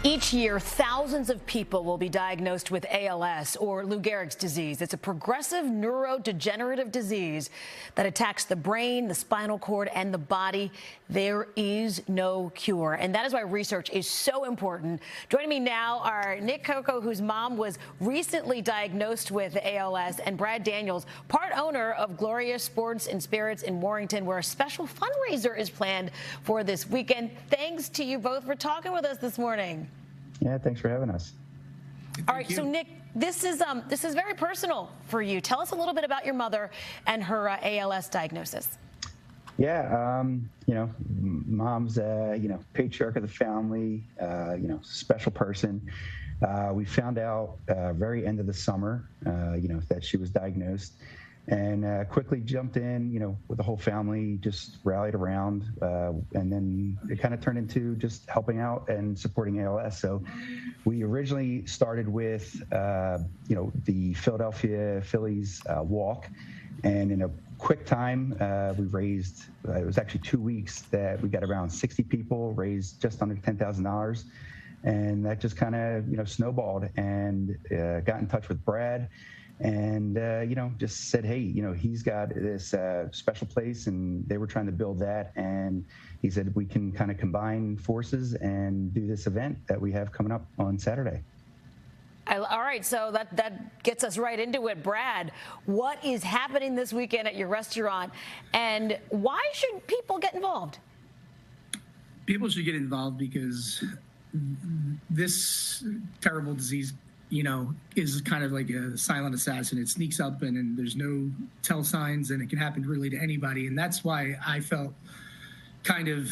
Each year, thousands of people will be diagnosed with ALS, or Lou Gehrig's disease. It's a progressive neurodegenerative disease that attacks the brain, the spinal cord, and the body. There is no cure, and that is why research is so important. Joining me now are Nick Cocco, whose mom was recently diagnosed with ALS, and Brad Daniels, part owner of Gloria Sports and Spirits in Warrington, where a special fundraiser is planned for this weekend. Thanks to you both for talking with us this morning. Yeah, thanks for having us. All right, so Nick, this is very personal for you. Tell us a little bit about your mother and her ALS diagnosis. Yeah, mom's patriarch of the family, special person. We found out very end of the summer, that she was diagnosed, and quickly jumped in, with the whole family, just rallied around, and then it kind of turned into just helping out and supporting ALS. So we originally started with, the Philadelphia Phillies walk, and in a quick time, we raised, it was actually 2 weeks that we got around 60 people, raised just under $10,000. And that just kind of, snowballed, and got in touch with Brad, and just said, hey, he's got this special place, and they were trying to build that, and he said we can kind of combine forces and do this event that we have coming up on Saturday. All right, so that gets us right into it. Brad, what is happening this weekend at your restaurant, and why should people get involved? People should get involved because this terrible disease, is kind of like a silent assassin. It sneaks up and there's no tell signs, and it can happen really to anybody. And that's why I felt kind of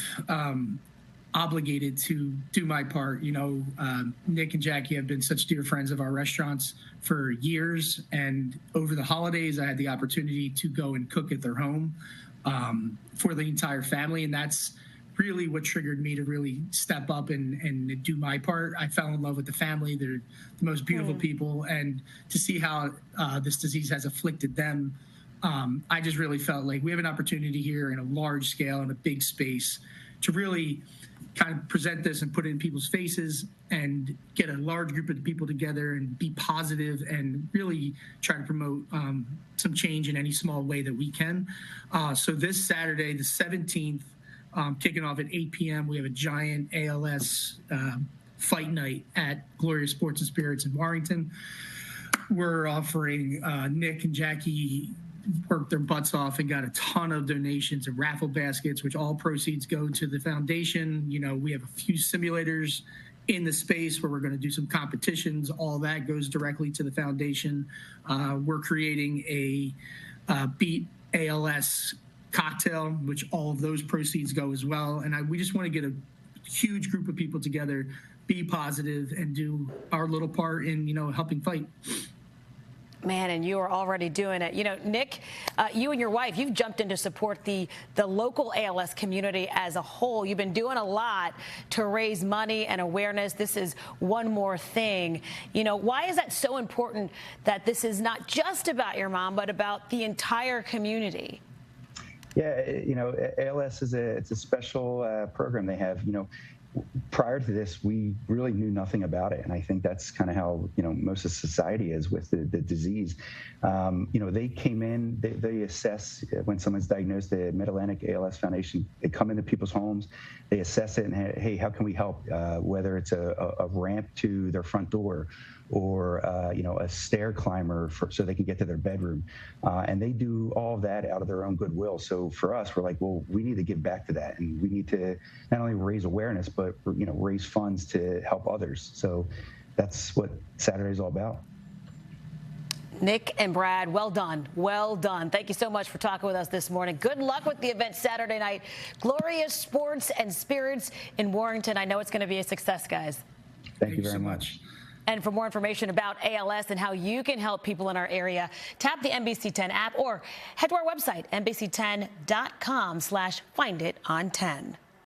obligated to do my part. Nick and Jackie have been such dear friends of our restaurants for years. And over the holidays, I had the opportunity to go and cook at their home for the entire family. And that's really what triggered me to really step up and do my part. I fell in love with the family. They're the most beautiful people. And to see how this disease has afflicted them, I just really felt like we have an opportunity here in a large scale, in a big space, to really kind of present this and put it in people's faces and get a large group of people together and be positive and really try to promote some change in any small way that we can. So this Saturday, the 17th, kicking off at 8 p.m. We have a giant ALS fight night at Gloria Sports and Spirits in Warrington. We're offering Nick and Jackie worked their butts off and got a ton of donations and raffle baskets, which all proceeds go to the foundation. We have a few simulators in the space where we're going to do some competitions. All that goes directly to the foundation. We're creating a Beat ALS cocktail, which all of those proceeds go as well. And we just want to get a huge group of people together, be positive, and do our little part in, helping fight. Man, and you are already doing it. Nick, you and your wife, you've jumped in to support the local ALS community as a whole. You've been doing a lot to raise money and awareness. This is one more thing. Why is that so important, that this is not just about your mom, but about the entire community? Yeah, ALS it's a special program they have. Prior to this, we really knew nothing about it, and I think that's kind of how most of society is with the disease. They came in, they assess when someone's diagnosed. The Mid-Atlantic ALS Foundation, they come into people's homes, they assess it, and hey, how can we help? Whether it's a ramp to their front door, or a stair climber so they can get to their bedroom, and they do all of that out of their own goodwill. So for us, we're like, well, we need to give back to that, and we need to not only raise awareness, but raise funds to help others. So that's what Saturday is all about. Nick and Brad, well done. Well done. Thank you so much for talking with us this morning. Good luck with the event Saturday night. Gloria Sports and Spirits in Warrington. I know it's going to be a success, guys. Thank you very much. And for more information about ALS and how you can help people in our area, tap the NBC 10 app or head to our website, NBC10.com/finditon10.